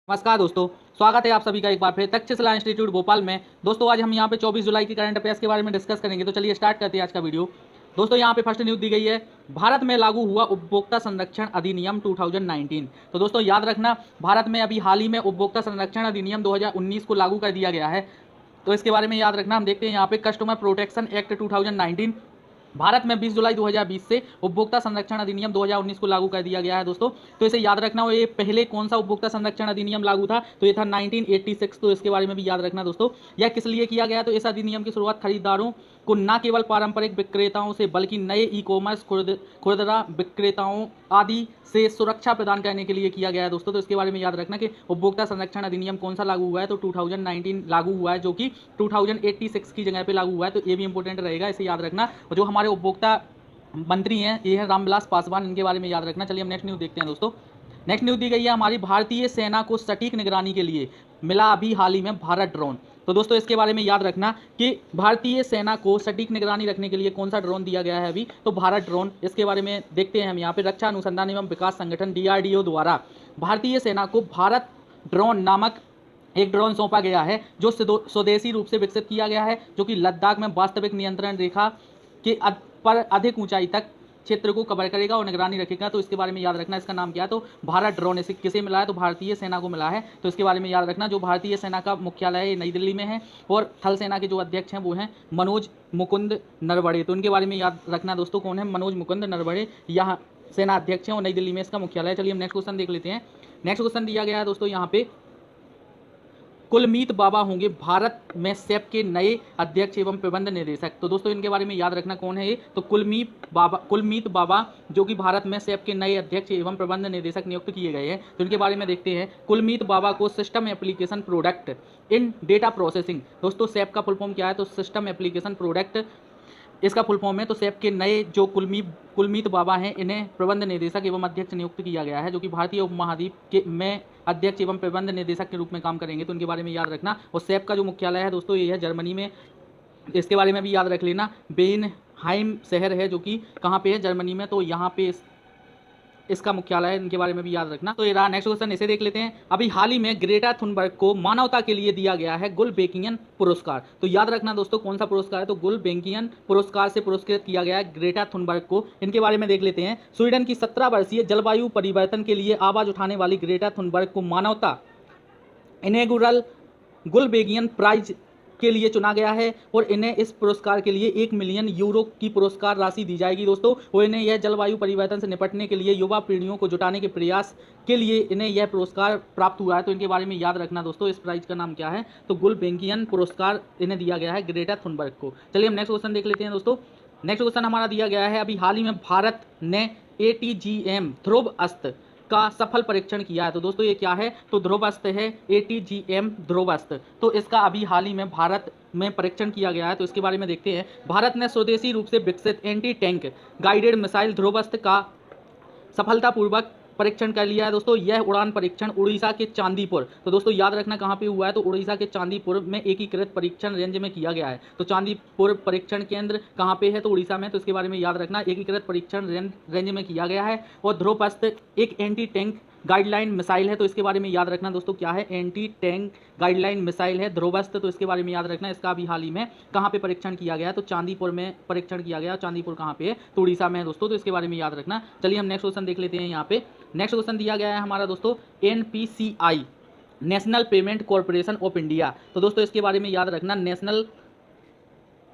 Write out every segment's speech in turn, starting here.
नमस्कार दोस्तों, स्वागत है आप सभी का एक बार फिर तक्षशिला इंस्टीट्यूट भोपाल में। दोस्तों आज हम यहाँ पे 24 जुलाई की करंट अफेयर्स के बारे में डिस्कस करेंगे। तो चलिए स्टार्ट करते हैं आज का वीडियो। दोस्तों यहाँ पे फर्स्ट न्यूज़ दी गई है, भारत में लागू हुआ उपभोक्ता संरक्षण अधिनियम 2019। तो दोस्तों याद रखना, भारत में अभी हाल ही में उपभोक्ता संरक्षण अधिनियम 2019 को लागू कर दिया गया है। तो इसके बारे में याद रखना। हम देखते हैं यहाँ पे कस्टमर प्रोटेक्शन एक्ट 2019 भारत में 20 जुलाई 2020 से उपभोक्ता संरक्षण अधिनियम 2019 को लागू कर दिया गया है दोस्तों। तो इसे याद रखना। ये पहले कौन सा उपभोक्ता संरक्षण अधिनियम लागू था? तो ये था 1986। तो इसके बारे में भी याद रखना दोस्तों। यह किस लिए किया गया? तो इस अधिनियम की शुरुआत खरीदारों को न केवल पारंपरिक विक्रेताओं से बल्कि नए ई कॉमर्स खुदरा विक्रेताओं आदि से सुरक्षा प्रदान करने के लिए किया गया है दोस्तों। तो इसके बारे में याद रखना कि उपभोक्ता संरक्षण अधिनियम कौन सा लागू हुआ है? तो 2019 लागू हुआ है, जो कि 2086 की जगह पे लागू हुआ है। तो ये भी इंपॉर्टेंट रहेगा, इसे याद रखना। और जो हमारे उपभोक्ता मंत्री हैं ये है रामविलास पासवान, इनके बारे में याद रखना। चलिए हम नेक्स्ट न्यूज़ देखते हैं दोस्तों। नेक्स्ट न्यूज़ दी गई है हमारी, भारतीय सेना को सटीक निगरानी के लिए मिला अभी हाल ही में भारत ड्रोन। तो दोस्तों इसके बारे में याद रखना कि भारतीय सेना को सटीक निगरानी रखने के लिए कौन सा ड्रोन दिया गया है अभी? तो भारत ड्रोन। इसके बारे में देखते हैं हम यहाँ पे। रक्षा अनुसंधान एवं विकास संगठन DRDO द्वारा भारतीय सेना को भारत ड्रोन नामक एक ड्रोन सौंपा गया है, जो स्वदेशी रूप से विकसित किया गया है, जो कि लद्दाख में वास्तविक नियंत्रण रेखा के पर अधिक ऊंचाई तक क्षेत्र को कवर करेगा और निगरानी रखेगा। तो इसके बारे में याद रखना, इसका नाम क्या है? तो भारत ड्रोन। इसे किसे मिला है? तो भारतीय सेना को मिला है। तो इसके बारे में याद रखना। जो भारतीय सेना का मुख्यालय है नई दिल्ली में है और थल सेना के जो अध्यक्ष हैं वो हैं मनोज मुकुंद नरवणे। तो इनके बारे में याद रखना दोस्तों, कौन है? मनोज मुकुंद नरवणे यहाँ सेना अध्यक्ष हैं और नई दिल्ली में इसका मुख्यालय है। चलिए हम नेक्स्ट क्वेश्चन देख लेते हैं। नेक्स्ट क्वेश्चन दिया गया है दोस्तों यहाँ पे, कुलमीत बाबा होंगे भारत में सेप के नए अध्यक्ष एवं प्रबंध निदेशक। तो दोस्तों इनके बारे में याद रखना, कौन है ये? तो कुलमीत बाबा जो कि भारत में सेप के नए अध्यक्ष एवं प्रबंध निदेशक नियुक्त किए गए हैं। तो इनके बारे में देखते हैं। कुलमीत बाबा को system application product in data processing. दोस्तों सेप का फुल फॉर्म क्या है? तो सिस्टम एप्लीकेशन प्रोडक्ट इसका फुल फॉर्म है। तो सेप के नए जो कुलमीत बाबा हैं, इन्हें प्रबंध निदेशक एवं अध्यक्ष नियुक्त किया गया है, जो कि भारतीय उपमहाद्वीप के में अध्यक्ष एवं प्रबंध निदेशक के रूप में काम करेंगे। तो इनके बारे में याद रखना। और सेप का जो मुख्यालय है दोस्तों ये है जर्मनी में। इसके बारे में भी याद रख लेना। बेनहाइम शहर है, जो कि कहाँ पे है? जर्मनी में। तो यहाँ पे इसका मुख्यालय है, इनके बारे में भी याद रखना। तो ये रहा। नेक्स्ट क्वेश्चन इसे देख लेते हैं। अभी हाल ही में ग्रेटा थुनबर्ग को मानवता के लिए दिया गया है गुलबेंकियन पुरस्कार। तो याद रखना दोस्तों, कौन सा पुरस्कार है? तो गुलबेंकियन पुरस्कार से पुरस्कृत किया गया है ग्रेटा थुनबर्ग को। इनके बारे में देख लेते हैं। स्वीडन की 17 वर्षीय जलवायु परिवर्तन के लिए आवाज उठाने वाली ग्रेटा थुनबर्ग को मानवता इनेगुरल गुलबेंकियन प्राइज के लिए चुना गया है और इन्हें इस पुरस्कार के लिए 1 मिलियन यूरो की पुरस्कार राशि दी जाएगी दोस्तों। और इन्हें यह जलवायु परिवर्तन से निपटने के लिए युवा पीढ़ियों को जुटाने के प्रयास के लिए इन्हें यह पुरस्कार प्राप्त हुआ है। तो इनके बारे में याद रखना दोस्तों। इस प्राइज का नाम क्या है? तो गुलबेंकियन पुरस्कार इन्हें दिया गया है ग्रेटा थुनबर्ग को। चलिए हम नेक्स्ट क्वेश्चन देख लेते हैं दोस्तों। नेक्स्ट क्वेश्चन हमारा दिया गया है, अभी हाल ही में भारत ने ATGM ध्रुव अस्त्र का सफल परीक्षण किया है। तो दोस्तों ये क्या है? तो ध्रुव अस्त्र है, ATGM ध्रुव अस्त्र। तो इसका अभी हाल ही में भारत में परीक्षण किया गया है। तो इसके बारे में देखते हैं। भारत ने स्वदेशी रूप से विकसित एंटी टैंक गाइडेड मिसाइल ध्रुव अस्त्र का सफलतापूर्वक परीक्षण कर लिया है दोस्तों। यह उड़ान परीक्षण उड़ीसा के चांदीपुर। तो दोस्तों याद रखना कहाँ पे हुआ है? तो उड़ीसा के चांदीपुर में एकीकृत परीक्षण रेंज में किया गया है। तो चांदीपुर परीक्षण केंद्र कहाँ पे है? तो उड़ीसा में। तो इसके बारे में याद रखना, एकीकृत परीक्षण रेंज में किया गया है। और ध्रुव अस्त्र एक एंटी टैंक गाइडलाइन मिसाइल है। तो इसके बारे में याद रखना दोस्तों, क्या है? एंटी टैंक गाइडलाइन मिसाइल है ध्रुव अस्त्र। तो इसके बारे में याद रखना। इसका अभी हाल ही में कहाँ पे परीक्षण किया गया? तो चांदीपुर में परीक्षण किया गया। चांदीपुर कहाँ पे है? तो उड़ीसा में है दोस्तों। तो इसके बारे में याद रखना। चलिए हम नेक्स्ट क्वेश्चन देख लेते हैं। यहाँ पे नेक्स्ट क्वेश्चन दिया गया है हमारा दोस्तों, NPCI national payment corporation of India. तो दोस्तों इसके बारे में याद रखना, national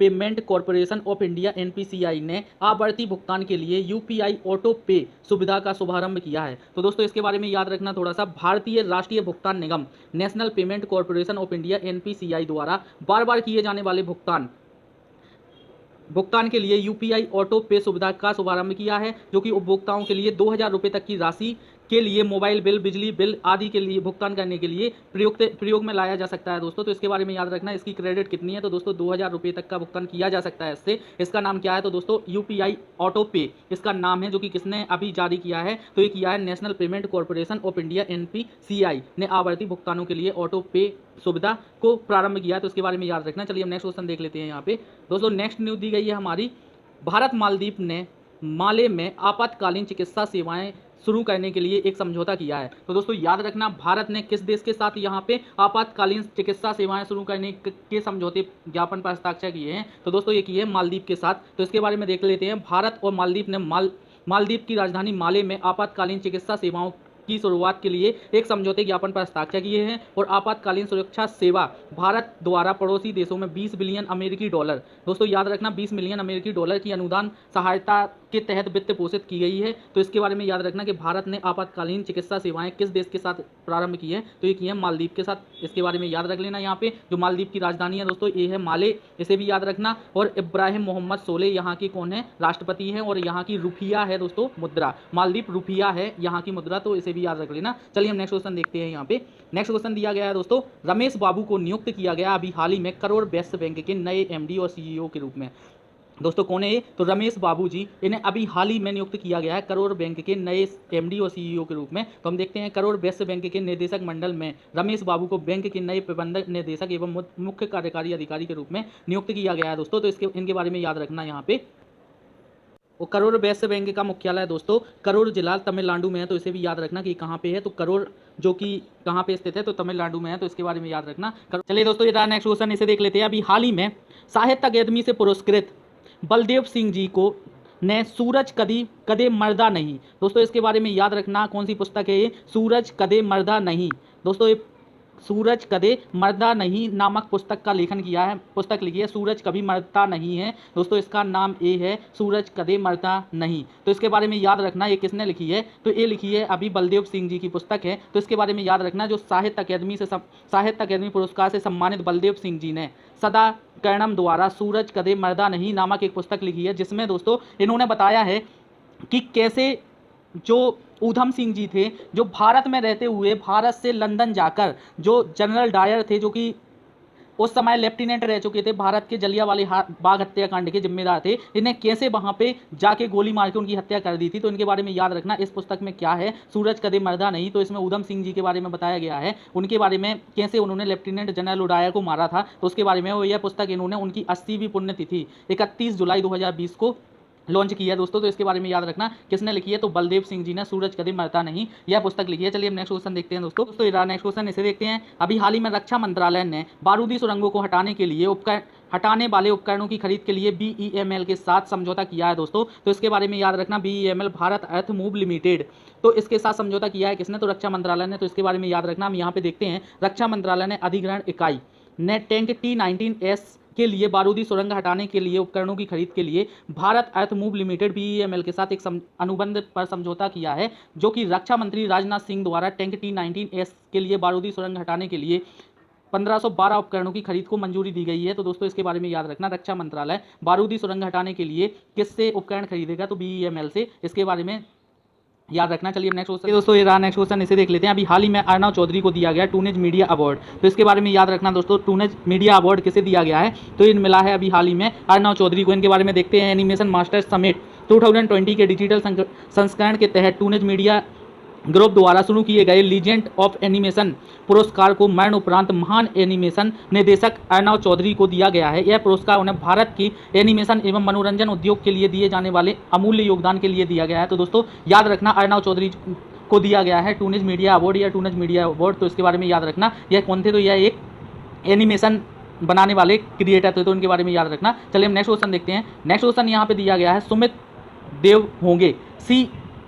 payment corporation of India NPCI ने आवर्ती भुगतान के लिए UPI ऑटो पे सुविधा का शुभारंभ किया है। तो दोस्तों इसके बारे में याद रखना थोड़ा सा। भारतीय राष्ट्रीय भुगतान निगम national payment corporation of India NPCI द्वारा बार बार किए जाने वाले भुगतान के लिए UPI ऑटो पे सुविधा का शुभारंभ किया है, जो कि उपभोक्ताओं के लिए 2000 रुपये तक की राशि के लिए मोबाइल बिल, बिजली बिल आदि के लिए भुगतान करने के लिए प्रयोग में लाया जा सकता है दोस्तों। तो इसके बारे में याद रखना। इसकी क्रेडिट कितनी है? तो दोस्तों 2000 रुपये तक का भुगतान किया जा सकता है इससे। इसका नाम क्या है? तो दोस्तों UPI ऑटो पे इसका नाम है, जो कि किसने अभी जारी किया है? तो ये किया है national payment corporation of India NPCI ने आवर्ती भुगतानों के लिए ऑटो पे सुविधा को प्रारंभ किया है। तो इसके बारे में याद रखना। चलिए हम नेक्स्ट क्वेश्चन देख लेते हैं। यहाँ पे दोस्तों नेक्स्ट न्यूज़ दी गई है हमारी, भारत मालदीव ने माले में आपातकालीन चिकित्सा सेवाएं शुरू करने के लिए एक समझौता किया है। तो दोस्तों याद रखना, भारत ने किस देश के साथ यहाँ पे आपातकालीन चिकित्सा सेवाएं शुरू करने के समझौते ज्ञापन पर हस्ताक्षर किए हैं? तो दोस्तों ये किए मालदीव के साथ। तो इसके बारे में देख लेते हैं। भारत और मालदीव ने मालदीव की राजधानी माले में आपातकालीन चिकित्सा सेवाओं की शुरुआत के लिए एक समझौते ज्ञापन पर हस्ताक्षर किए हैं और आपातकालीन सुरक्षा सेवा भारत द्वारा पड़ोसी देशों में 20 बिलियन अमेरिकी डॉलर, दोस्तों याद रखना 20 मिलियन अमेरिकी डॉलर की अनुदान सहायता के तहत वित्त पोषित की गई है। तो इसके बारे में याद रखना कि भारत ने आपातकालीन चिकित्सा सेवाएं किस देश के साथ प्रारंभ की है? तो ये की है मालदीव के साथ। इसके बारे में याद रख लेना। यहाँ पे जो मालदीव की राजधानी है दोस्तों ये है माले, इसे भी याद रखना। और इब्राहिम मोहम्मद सोलेह यहाँ की कौन है? राष्ट्रपति है। और यहाँ की रुपया है दोस्तों मुद्रा, मालदीव रुपया है यहाँ की मुद्रा, तो इसे भी याद रख लेना। चलिए हम नेक्स्ट क्वेश्चन देखते हैं। यहाँ पे नेक्स्ट क्वेश्चन दिया गया है दोस्तों, रमेश बाबू को नियुक्त किया गया अभी हाल ही में करोड़ वैश्य बैंक के नए एमडी और सीईओ के रूप में। दोस्तों कौन है ये? तो रमेश बाबू जी, इन्हें अभी हाल ही में नियुक्त किया गया है करोड़ बैंक के नए एमडी और सीईओ के रूप में। तो हम देखते हैं करोड़ वैश्य बैंक के निदेशक मंडल में रमेश बाबू को बैंक के नए प्रबंधक निदेशक एवं मुख्य कार्यकारी अधिकारी के रूप में नियुक्त किया गया है दोस्तों। तो इनके बारे में याद रखना यहाँ पे। और करोड़ वैश्य बैंक का मुख्यालय दोस्तों करोड़ जिला तमिलनाडु में है, तो इसे भी याद रखना कि कहाँ पे है। तो करोड़ जो कि कहाँ पे स्थित है? तो तमिलनाडु में है, तो इसके बारे में याद रखना। चलिए दोस्तों ये रहा नेक्स्ट क्वेश्चन, इसे देख लेते हैं। अभी हाल ही में साहित्य अकादमी से पुरस्कृत बलदेव सिंह जी को ने सूरज कदे मर्दा नहीं, दोस्तों इसके बारे में याद रखना। कौन सी पुस्तक है ये? सूरज कदे मर्दा नहीं। दोस्तों ये सूरज कदे मरदा नहीं नामक पुस्तक का लेखन किया है, पुस्तक लिखी है सूरज कभी मरता नहीं है। दोस्तों इसका नाम ये है सूरज कदे मरता नहीं। तो इसके बारे में याद रखना ये किसने लिखी है? तो ये लिखी है अभी बलदेव सिंह जी की पुस्तक है। तो इसके बारे में याद रखना, जो साहित्य अकादमी पुरस्कार से सम्मानित बलदेव सिंह जी ने सदा कर्णम द्वारा सूरज कदे मरदा नहीं नामक एक पुस्तक लिखी है, जिसमें दोस्तों इन्होंने बताया है कि कैसे जो ऊधम सिंह जी थे, जो भारत में रहते हुए भारत से लंदन जाकर जो जनरल डायर थे, जो कि उस समय लेफ्टिनेंट रह चुके थे, भारत के जलियांवाला बाग हत्याकांड के जिम्मेदार थे, इन्हें कैसे वहां पे जाके गोली मार के उनकी हत्या कर दी थी। तो इनके बारे में याद रखना। इस पुस्तक में क्या है? सूरज कदे मरदा नहीं। तो इसमें ऊधम सिंह जी के बारे में बताया गया है, उनके बारे में कैसे उन्होंने लेफ्टिनेंट जनरल डायर को मारा था। तो उसके बारे में यह पुस्तक इन्होंने उनकी 80वीं पुण्यतिथि 31 जुलाई 2020 को लॉन्च किया है दोस्तों। तो इसके बारे में याद रखना किसने लिखी है? तो बलदेव सिंह जी ने सूरज कदे मरता नहीं यह पुस्तक लिखी है। चलिए हम नेक्स्ट क्वेश्चन देखते हैं दोस्तों ये रहा नेक्स्ट क्वेश्चन, इसे देखते हैं। अभी हाल ही में रक्षा मंत्रालय ने बारूदी सुरंगों को हटाने के लिए हटाने वाले उपकरणों की खरीद के लिए BEML के साथ समझौता किया है दोस्तों। तो इसके बारे में याद रखना, BEML भारत अर्थ मूव लिमिटेड, तो इसके साथ समझौता किया है किसने? तो रक्षा मंत्रालय ने। तो इसके बारे में याद रखना। हम यहाँ पे देखते हैं रक्षा मंत्रालय ने अधिग्रहण इकाई ने टैंक T-19S के लिए बारूदी सुरंग हटाने के लिए उपकरणों की खरीद के लिए भारत अर्थ मूव लिमिटेड BEML के साथ एक अनुबंध पर समझौता किया है, जो कि रक्षा मंत्री राजनाथ सिंह द्वारा टैंक T-19S के लिए बारूदी सुरंग हटाने के लिए 1512 उपकरणों की खरीद को मंजूरी दी गई है। तो दोस्तों इसके बारे में याद रखना, रक्षा मंत्रालय बारूदी सुरंग हटाने के लिए किससे उपकरण खरीदेगा? तो BEML से। इसके बारे में याद रखना। चलिए नेक्स्ट क्वेश्चन दोस्तों ये रहा नेक्स्ट क्वेश्चन, इसे देख लेते हैं। अभी हाल ही में अर्णव चौधरी को दिया गया टूनेज मीडिया अवार्ड। तो इसके बारे में याद रखना दोस्तों, टूनेज मीडिया अवार्ड किसे दिया गया है? तो इन मिला है अभी हाल ही में अर्णव चौधरी को। इनके बारे में देखते हैं। एनिमेशन मास्टर्स समिट 2020 के डिजिटल संस्करण के तहत टूनेज मीडिया ग्रुप द्वारा शुरू किए गए लीजेंड ऑफ एनिमेशन पुरस्कार को मरण उपरांत महान एनिमेशन निर्देशक अर्णव चौधरी को दिया गया है। यह पुरस्कार उन्हें भारत की एनिमेशन एवं मनोरंजन उद्योग के लिए दिए जाने वाले अमूल्य योगदान के लिए दिया गया है। तो दोस्तों याद रखना, अर्णव चौधरी को दिया गया है टूनेज मीडिया अवार्ड या टूनेज मीडिया अवार्ड। तो इसके बारे में याद रखना, यह कौन थे? तो यह एक एनिमेशन बनाने वाले क्रिएटर थे, तो उनके बारे में याद रखना। चलिए हम नेक्स्ट क्वेश्चन देखते हैं। नेक्स्ट क्वेश्चन यहाँ पे दिया गया है, सुमित देव होंगे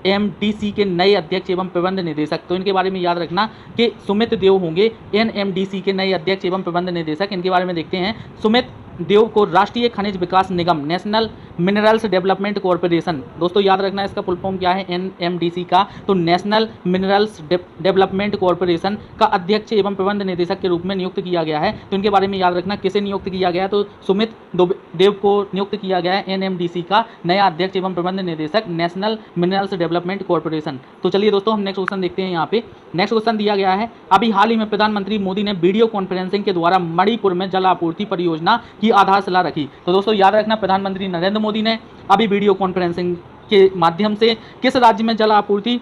CMDC के नए अध्यक्ष एवं प्रबंध निदेशक। तो इनके बारे में याद रखना कि सुमित देव होंगे NMDC के नए अध्यक्ष एवं प्रबंध निदेशक। इनके बारे में देखते हैं। सुमित देव को राष्ट्रीय खनिज विकास निगम नेशनल मिनरल्स डेवलपमेंट कॉरपोरेशन, दोस्तों याद रखना इसका फुल फॉर्म क्या है? NMDC का। तो नेशनल मिनरल्स डेवलपमेंट कॉरपोरेशन का अध्यक्ष एवं प्रबंध निदेशक के रूप में नियुक्त किया गया है। तो इनके बारे में याद रखना किसे नियुक्त किया गया? तो सुमित देव को नियुक्त किया गया है NMDC का नया अध्यक्ष एवं प्रबंध निदेशक नेशनल मिनरल्स डेवलपमेंट कॉरपोरेशन। तो चलिए दोस्तों हम नेक्स्ट क्वेश्चन देखते हैं। यहाँ पे नेक्स्ट क्वेश्चन दिया गया है, अभी हाल ही में प्रधानमंत्री मोदी ने वीडियो कॉन्फ्रेंसिंग के द्वारा मणिपुर में जल आपूर्ति परियोजना की आधारशिला रखी। तो दोस्तों याद रखना, प्रधानमंत्री नरेंद्र मोदी ने अभी वीडियो कॉन्फ्रेंसिंग के माध्यम से किस राज्य में जल आपूर्ति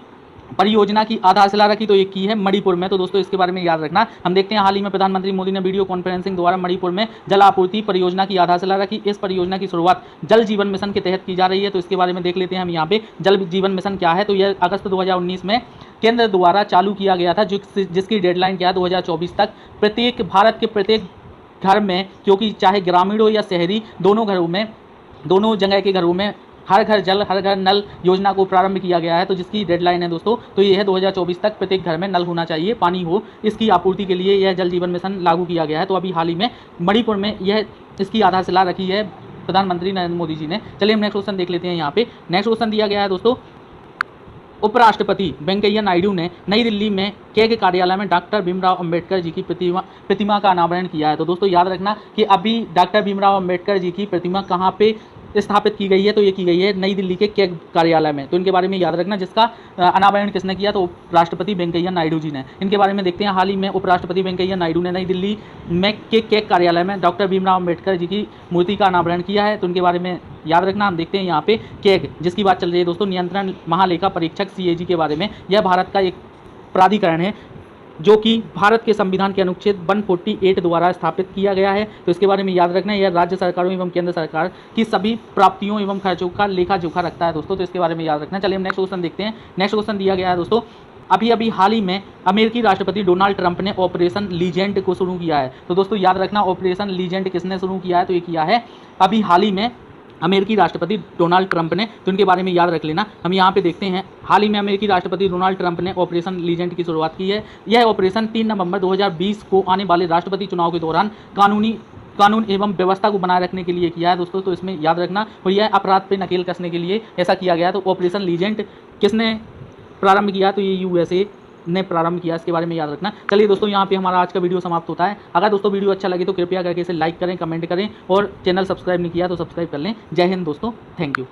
परियोजना की आधारशिला रखी, तो एक की है मणिपुर में। तो दोस्तों इसके बारे में याद रखना। हम देखते हैं हाल ही में प्रधानमंत्री मोदी ने वीडियो कॉन्फ्रेंसिंग द्वारा मणिपुर में जल आपूर्ति परियोजना की आधारशिला रखी। इस परियोजना की शुरुआत जल जीवन मिशन के तहत की जा रही है। तो इसके बारे में देख लेते हैं हम यहाँ पे। जल जीवन मिशन क्या है, तो यह अगस्त 2019 में केंद्र द्वारा चालू किया गया था, जिसकी डेडलाइन क्या है 2024 तक प्रत्येक भारत के प्रत्येक घर में, क्योंकि चाहे ग्रामीण हो या शहरी, दोनों घरों में, दोनों जगह के घरों में हर घर जल हर घर नल योजना को प्रारंभ किया गया है। तो जिसकी डेडलाइन है दोस्तों, तो ये है 2024 तक प्रत्येक घर में नल होना चाहिए, पानी हो, इसकी आपूर्ति के लिए यह जल जीवन मिशन लागू किया गया है। तो अभी हाल ही में मणिपुर में यह इसकी आधारशिला रखी है प्रधानमंत्री नरेंद्र मोदी जी ने। चलिए हम नेक्स्ट क्वेश्चन देख लेते हैं। यहाँ पे नेक्स्ट क्वेश्चन दिया गया है दोस्तों, उपराष्ट्रपति वेंकैया नायडू ने नई दिल्ली में केग कार्यालय में डॉक्टर भीमराव अंबेडकर जी की प्रतिमा का अनावरण किया है। तो दोस्तों याद रखना कि अभी डॉक्टर भीमराव अंबेडकर जी की प्रतिमा कहाँ पे स्थापित की गई है, तो ये की गई है नई दिल्ली के केग कार्यालय में। तो इनके बारे में याद रखना, जिसका अनावरण किसने किया, तो उपराष्ट्रपति वेंकैया नायडू जी ने। इनके बारे में देखते हैं। हाल ही में उपराष्ट्रपति वेंकैया नायडू ने नई दिल्ली में केग कार्यालय में डॉक्टर भीमराव अंबेडकर जी की मूर्ति का अनावरण किया है। तो उनके बारे में याद रखना। हम देखते हैं यहाँ पे केग, जिसकी बात चल रही है दोस्तों, नियंत्रण महालेखा परीक्षक CAG के बारे में। यह भारत का एक प्राधिकरण है जो कि भारत के संविधान के अनुच्छेद 148 द्वारा स्थापित किया गया है। तो इसके बारे में याद रखना, यह राज्य सरकारों एवं केंद्र सरकार की सभी प्राप्तियों एवं खर्चों का लेखा जोखा रखता है दोस्तों। तो इसके बारे में याद रखना। चलिए हम नेक्स्ट क्वेश्चन देखते हैं। नेक्स्ट क्वेश्चन दिया गया है दोस्तों, अभी हाल ही में अमेरिकी राष्ट्रपति डोनाल्ड ट्रंप ने ऑपरेशन लीजेंड को शुरू किया है। तो दोस्तों याद रखना, ऑपरेशन लीजेंड किसने शुरू किया है, तो ये किया है अभी हाल ही में अमेरिकी राष्ट्रपति डोनाल्ड ट्रंप ने। तो इनके बारे में याद रख लेना। हम यहाँ पे देखते हैं, हाल ही में अमेरिकी राष्ट्रपति डोनाल्ड ट्रंप ने ऑपरेशन लीजेंड की शुरुआत की है। यह ऑपरेशन 3 नवंबर 2020 को आने वाले राष्ट्रपति चुनाव के दौरान कानून एवं व्यवस्था को बनाए रखने के लिए किया है दोस्तों। तो इसमें याद रखना, और यह अपराध पे नकेल कसने के लिए ऐसा किया गया। तो ऑपरेशन लीजेंड किसने प्रारंभ किया, तो ये USA ने प्रारंभ किया। इसके बारे में याद रखना। चलिए दोस्तों यहाँ पे हमारा आज का वीडियो समाप्त होता है। अगर दोस्तों वीडियो अच्छा लगे तो कृपया करके इसे लाइक करें, कमेंट करें, और चैनल सब्सक्राइब नहीं किया तो सब्सक्राइब कर लें। जय हिंद दोस्तों, थैंक यू।